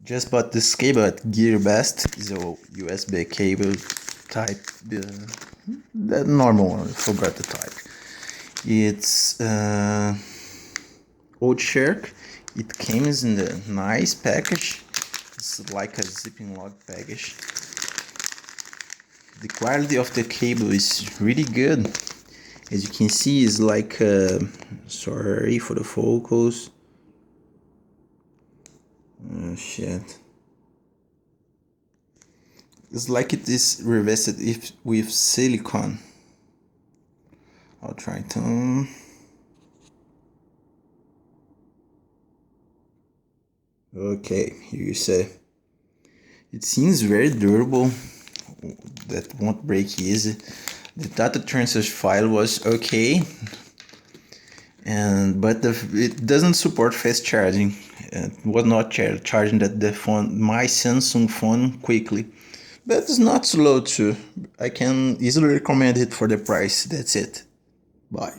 Just bought this cable at Gearbest. It's a USB cable type, the normal one, I forgot the type. It's old shark. It comes in a nice package. It's like a zipping log package. The quality of the cable is really good. As you can see, it's like sorry for the focus. Oh shit. It's like it is revested with silicone. I'll try to... Okay, here you say. It seems very durable. That won't break easy. The data transfer file was okay, but it doesn't support fast charging. It was not charging my Samsung phone quickly, but it's not slow too. I can easily recommend it for the price. That's it. Bye.